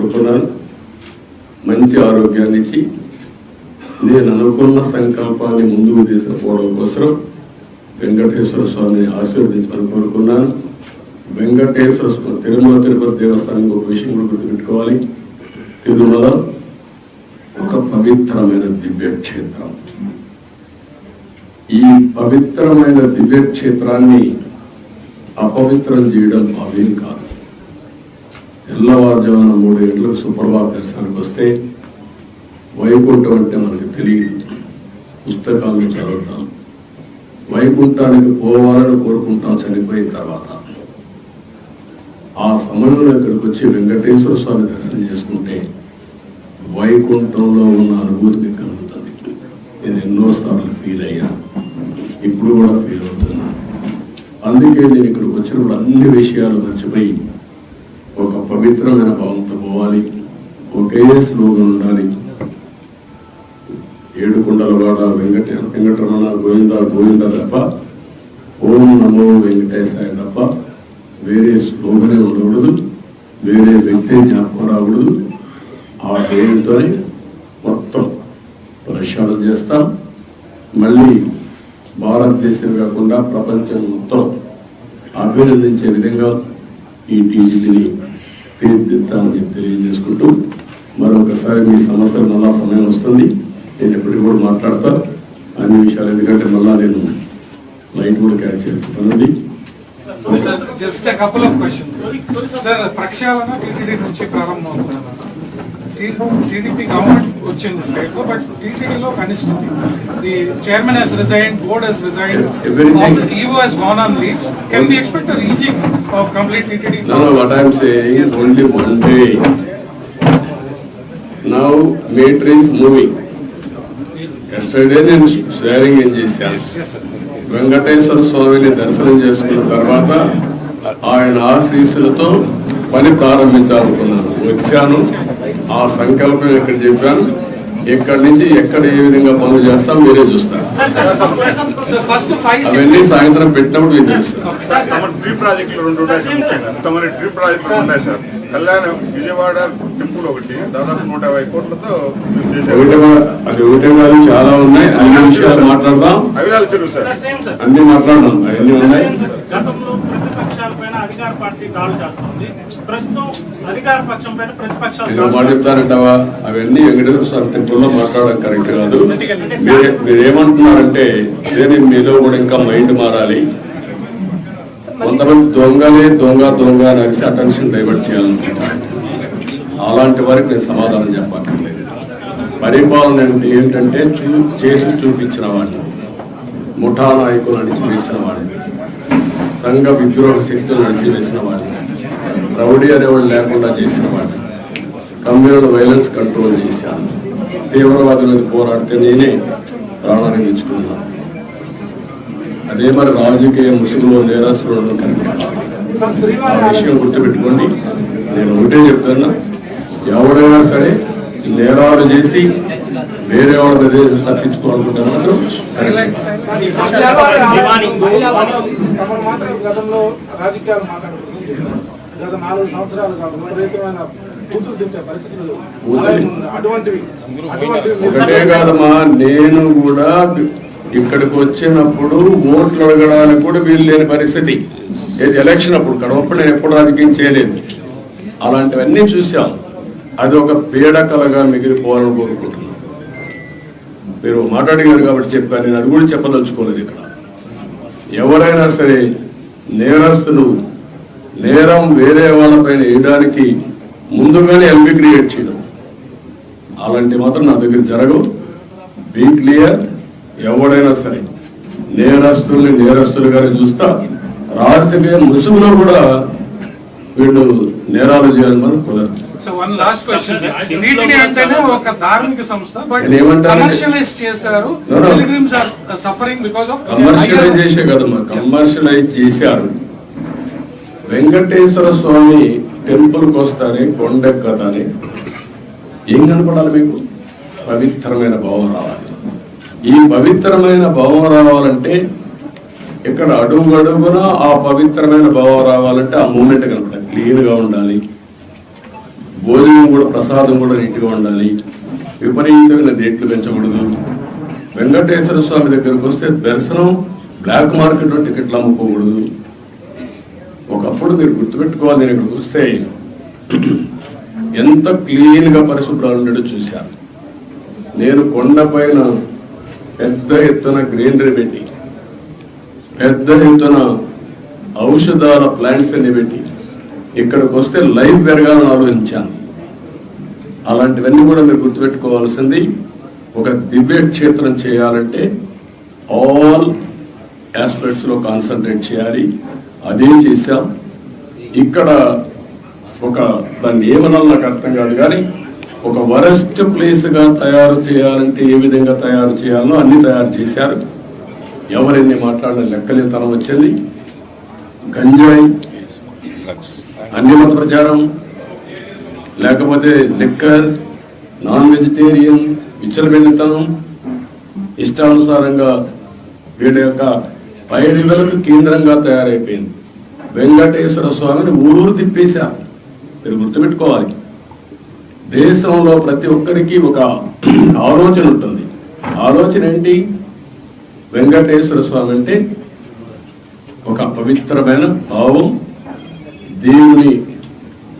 కోరుకున్నాను. మంచి ఆరోగ్యాన్ని ఇచ్చి నేను అనుకున్న సంకల్పాన్ని ముందుకు తీసుకుపోవడం కోసం వెంకటేశ్వర స్వామిని ఆశీర్వదించమని కోరుకున్నాను. వెంకటేశ్వర స్వామి తిరుమల తిరుపతి దేవస్థానానికి ఒక విషయం కూడా గుర్తుపెట్టుకోవాలి. తిరుమల ఒక పవిత్రమైన దివ్యక్షేత్రం. ఈ పవిత్రమైన దివ్యక్షేత్రాన్ని అపవిత్రం చేయడం భావ్యం కాదు. తెల్లవారుజామున 3 గంటలకు సుప్రభాత దర్శనానికి వస్తే వైకుంఠం అంటే మనకు తెలియదు, పుస్తకాలను చదువుతాం. వైకుంఠానికి పోవాలని కోరుకుంటాం చనిపోయిన తర్వాత. ఆ సమయంలో ఇక్కడికి వచ్చి వెంకటేశ్వర స్వామి దర్శనం చేసుకుంటే వైకుంఠంలో ఉన్న అనుభూతి మీకు కలుగుతుంది. నేను ఎన్నోసార్లు ఫీల్ అయ్యాను, ఇప్పుడు కూడా ఫీల్ అవుతున్నాను. అందుకే నేను ఇక్కడికి వచ్చినప్పుడు అన్ని విషయాలు మర్చిపోయి ఒక పవిత్రమైన భావంతో పోవాలి, ఒకే స్లోగన్ ఉండాలి. ఏడుకొండలవాడ వెంకటరమణ గోవింద గోవింద తప్ప, ఓం నమో వెంకటేశాయ తప్ప వేరే స్లోగనే ఉండకూడదు, వేరే వ్యక్తి జ్ఞాపకం రాకూడదు. ఆ పేరుతోనే మొత్తం ప్రక్షాళన చేస్తాం. మళ్ళీ భారతదేశం కాకుండా ప్రపంచం మొత్తం అభినందించే విధంగా ఈ టీడీపీని తీర్చిదిద్దామని తెలియజేసుకుంటూ మరొకసారి మీ సమస్యలు మళ్ళా సమయం వస్తుంది. నేను ఎప్పటికీ కూడా మాట్లాడతా అన్ని విషయాలు, ఎందుకంటే మళ్ళా నేను లైట్ కూడా క్యాచ్ చేస్తున్నానండి. Just a couple of questions. Sir, ప్రక్షాళన టీటీడీ నుంచి ప్రారంభమవుతున్నారు. టీడీపీ గవర్నమెంట్ వచ్చింది స్టేట్ లో, బట్ టీటీడీలో కనిష్ఠితి. The chairman has resigned, board has resigned, EO has gone on leave. Can we expect a rejig of complete TTD? No, what I am saying is only one day. Now matter is moving. Yesterday నేను sharing ఏం చేశాను. వెంకటేశ్వర స్వామిని దర్శనం చేసుకున్న తర్వాత ఆయన ఆశీస్సులతో పని ప్రారంభించాలనుకున్నాను. వచ్చాను, ఆ సంకల్పం ఇక్కడ చెప్పాను. ఇక్కడి నుంచి ఎక్కడ ఏ విధంగా పనులు చేస్తాం మీరే చూస్తారు. అవన్నీ సాయంత్రం పెట్టినప్పుడు మీరు తెలుస్తారు. విజయవాడ టెంపుల్ ఒకటి దాదాపు 150 కోట్లతో అది ఒకటే కాదు, చాలా ఉన్నాయి. అన్ని విషయాలు మాట్లాడదాం, అన్ని మాట్లాడదాం. అవన్నీ ఉన్నాయి. మాట చెప్తారంటావా? అవన్నీ వెంకటేశ్వర స్వామి టెంపుల్లో మాట్లాడడం కరెక్ట్ కాదు. మీరేమంటున్నారంటే అదే మీలో కూడా ఇంకా మైండ్ మారాలి. కొంతమంది దొంగలే దొంగ దొంగ అని అరిసి అటెన్షన్ డైవర్ట్ చేయాలనుకుంటారు. అలాంటి వారికి నేను సమాధానం చెప్పక్కర్లేదు. పరిపాలన అంటే ఏంటంటే చేసి చూపించిన వాడిని, ముఠా నాయకులు అణిచివేసిన వాడిని, సంఘ విద్రోహ శక్తులు అణిచివేసిన వాడిని, రౌడీ అనేవాళ్ళు లేకుండా చేసిన వాడిని, కమ్యూనల్ వైలెన్స్ కంట్రోల్ చేశాను. తీవ్రవాదులకు పోరాడితే నేనే ప్రాణాన్ని ఇచ్చుకున్నాను. అదే మరి రాజకీయ ముసుగులో నేరస్తులు కరెక్ట్. ఆ విషయం గుర్తుపెట్టుకోండి. నేను ఒకటే చెప్తున్నా, ఎవరైనా సరే నేరాలు చేసి వేరే వాళ్ళ ప్రదేశం తప్పించుకోవాలనుకుంటే మాత్రం ఒకటే కాదమ్మా, నేను కూడా ఇక్కడికి వచ్చినప్పుడు ఓట్లు అడగడానికి కూడా వీలు లేని పరిస్థితి. ఎలక్షన్ అప్పుడు కడవప్పుడు నేను ఎప్పుడు రాజకీయం చేయలేదు. అలాంటివన్నీ చూసాం. అది ఒక పీడకలగా మిగిలిపోవాలని కోరుకుంటున్నాను. మీరు మాట్లాడిగారు కాబట్టి చెప్పాను, నేను అది కూడా చెప్పదలుచుకోలేదు. ఇక్కడ ఎవరైనా సరే నేరస్తులు నేరం వేరే వాళ్ళపైన వేయడానికి ముందుగానే ఎల్బీ క్రియేట్ చేయడం, అలాంటి మాత్రం నా దగ్గర జరగవు. Be clear. ఎవడైనా సరే నేరస్తుల్ని నేరస్తులుగానే చూస్తా. రాజకీయ ముసుగులో కూడా వీళ్ళు నేరాలు చేయాలని మనం కుదరదు. కమర్షియలైజ్ చేసే కదమ్మా, కమర్షియలైజ్ చేశారు. వెంకటేశ్వర స్వామి టెంపుల్కి వస్తానే కొండెక్కతానే ఏం కనపడాలి మీకు? పవిత్రమైన భావం రావాలి. ఈ పవిత్రమైన భావం రావాలంటే ఇక్కడ అడుగున ఆ పవిత్రమైన భావం రావాలంటే ఆ మూమెంట్ కనపడాలి, క్లియర్ గా ఉండాలి. భోజనం కూడా ప్రసాదం కూడా నీట్గా ఉండాలి, విపరీతమైన రేట్లు పెంచకూడదు. వెంకటేశ్వర స్వామి దగ్గరకు వస్తే దర్శనం బ్లాక్ మార్కెట్లో టికెట్లు అమ్ముకోకూడదు. ఒకప్పుడు మీరు గుర్తుపెట్టుకోవాలి, నేను ఇక్కడికి వస్తే ఎంత క్లీన్గా పరిశుభ్రాలు ఉండేటో చూశాను. నేను కొండపైన పెద్ద ఎత్తున గ్రీనరీ పెట్టి, పెద్ద ఎత్తున ఔషధాల ప్లాంట్స్ అన్ని పెట్టి ఇక్కడికి వస్తే లైఫ్ పెరగాలని ఆలోచించాను. అలాంటివన్నీ కూడా మీరు గుర్తుపెట్టుకోవాల్సింది. ఒక దివ్య క్షేత్రం చేయాలంటే ఆల్ ఆస్పెక్ట్స్లో కాన్సన్ట్రేట్ చేయాలి. అదే చేశాం. ఇక్కడ ఒక దాన్ని ఏమన్నా నాకు అర్థం కాదు, కానీ ఒక వరస్ట్ ప్లేస్గా తయారు చేయాలంటే ఏ విధంగా తయారు చేయాలో అన్ని తయారు చేశారు. ఎవరెన్ని మాట్లాడిన లెక్కలేతనం వచ్చింది. గంజాయి, అన్ని మత ప్రచారం, లేకపోతే లిక్కర్, నాన్ వెజిటేరియన్, విచ్చలబెల్లితనం, ఇష్టానుసారంగా వీళ్ళ యొక్క పైరులకు కేంద్రంగా తయారైపోయింది. వెంకటేశ్వర స్వామిని ఊరూరు తిప్పేశారు. మీరు గుర్తుపెట్టుకోవాలి, దేశంలో ప్రతి ఒక్కరికి ఒక ఆలోచన ఉంటుంది. ఆలోచన ఏంటి? వెంకటేశ్వర స్వామి అంటే ఒక పవిత్రమైన భావం, దేవుని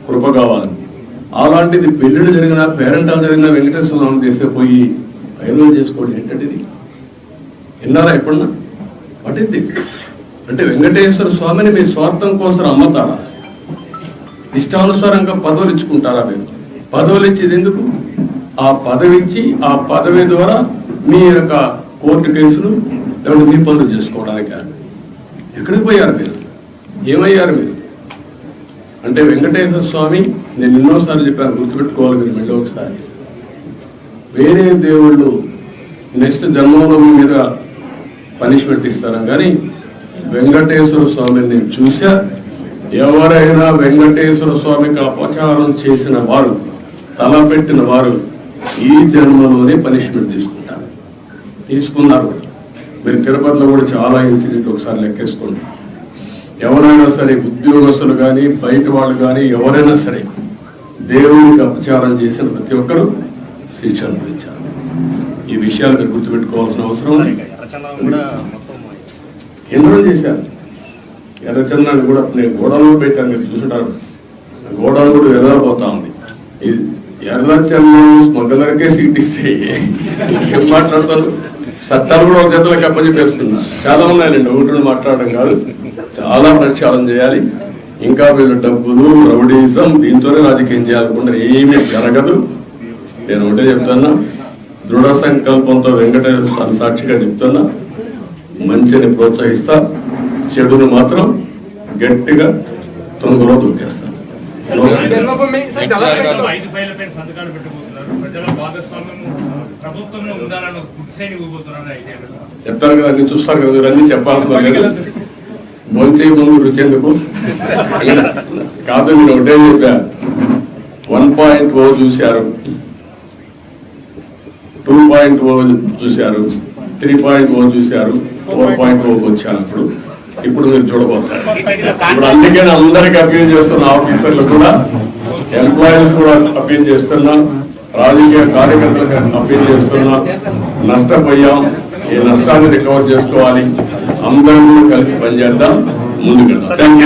కృప కావాలి. అలాంటిది పెళ్ళిళ్ళు జరిగిన, పేరెంటాలు జరిగిన వెంకటేశ్వర స్వామిని తీసుకుపోయి పైరులు చేసుకోవడం ఏంటంటే ఇది విన్నారా ఎప్పుడన్నా? పట్టింది అంటే వెంకటేశ్వర స్వామిని మీ స్వార్థం కోసం అమ్మతారా? ఇష్టానుసారంగా పదవులు ఇచ్చుకుంటారా? మీరు పదవులు ఇచ్చేది ఎందుకు? ఆ పదవి ఇచ్చి ఆ పదవి ద్వారా మీ యొక్క కోర్టు కేసులు లేకపోతే మీ పనులు చేసుకోవడానికి ఎక్కడికి పోయారు మీరు? ఏమయ్యారు మీరు? అంటే వెంకటేశ్వర స్వామి, నేను ఎన్నోసార్లు చెప్పాను, గుర్తుపెట్టుకోవాలి మీరు మళ్ళీ ఒకసారి. వేరే దేవుళ్ళు నెక్స్ట్ జన్మంలో మీద పనిష్మెంట్ ఇస్తారా, కానీ వెంకటేశ్వర స్వామిని నేను చూసా. ఎవరైనా వెంకటేశ్వర స్వామికి అపచారం చేసిన వారు, తలపెట్టిన వారు ఈ జన్మలోనే పనిష్మెంట్ తీసుకున్నారు. మీరు తిరుపతిలో కూడా చాలా ఇన్సిడెంట్ ఒకసారి లెక్కేసుకోండి. ఎవరైనా సరే, ఉద్యోగస్తులు కానీ బయట వాళ్ళు కానీ ఎవరైనా సరే, దేవునికి అపచారం చేసిన ప్రతి ఒక్కరూ శిక్ష అనుభవించారు. ఈ విషయాలు మీరు గుర్తుపెట్టుకోవాల్సిన అవసరం. ఎన్నో చేశారు. ఎర్రచందనాన్ని కూడా నేను గోడలో పెట్టాను, మీరు చూసుంటారు. గోడలు కూడా ఎర్రపోతా ఉంది. ఎర్రచందనం స్మగ్లర్కే సీట్ ఇస్తే ఏం మాట్లాడతారు? చట్టాలు కూడా ఒక చేతులకు అప్పచెప్పేస్తున్నా. చాలా ఉన్నాయండి, ఒకటి మాట్లాడడం కాదు, చాలా ప్రక్షాళన చేయాలి. ఇంకా వీళ్ళు డబ్బులు, రౌడీజం, దీంతోనే రాజకీయం చేయాలనుకుంటే ఏమీ జరగదు. నేను ఒకటే చెప్తున్నా, దృఢ సంకల్పంతో వెంకటేశ్వర స్వామి సాక్షిగా చెప్తున్నా, మంచిని ప్రోత్సహిస్తా, చెడును మాత్రం గట్టిగా తొందరలో దూకేస్తా. చెప్తారు కదా, అన్ని చూస్తారు కదా, మీరు అన్ని చెప్పాల్సిన భోంచే ముందు రుచేందుకు కాదు. మీరు ఒకటే చెప్పా, 1.0 చూశారు, 2.0 చూశారు, 3.0 చూశారు, 4.0 వచ్చాను. ఇప్పుడు మీరు చూడబోతారు. ఇప్పుడు అందుకే అందరికి అప్పీల్ చేస్తున్న, ఆఫీసర్లు కూడా, ఎంప్లాయీస్ కూడా అప్పీల్ చేస్తున్నా, రాజకీయ కార్యకర్తలకు అప్పీల్ చేస్తున్నా. నష్టపోయాం, ఈ నష్టాన్ని రికవర్ చేసుకోవాలి. అందరూ కలిసి పనిచేద్దాం, ముందుకు వెళ్దాం.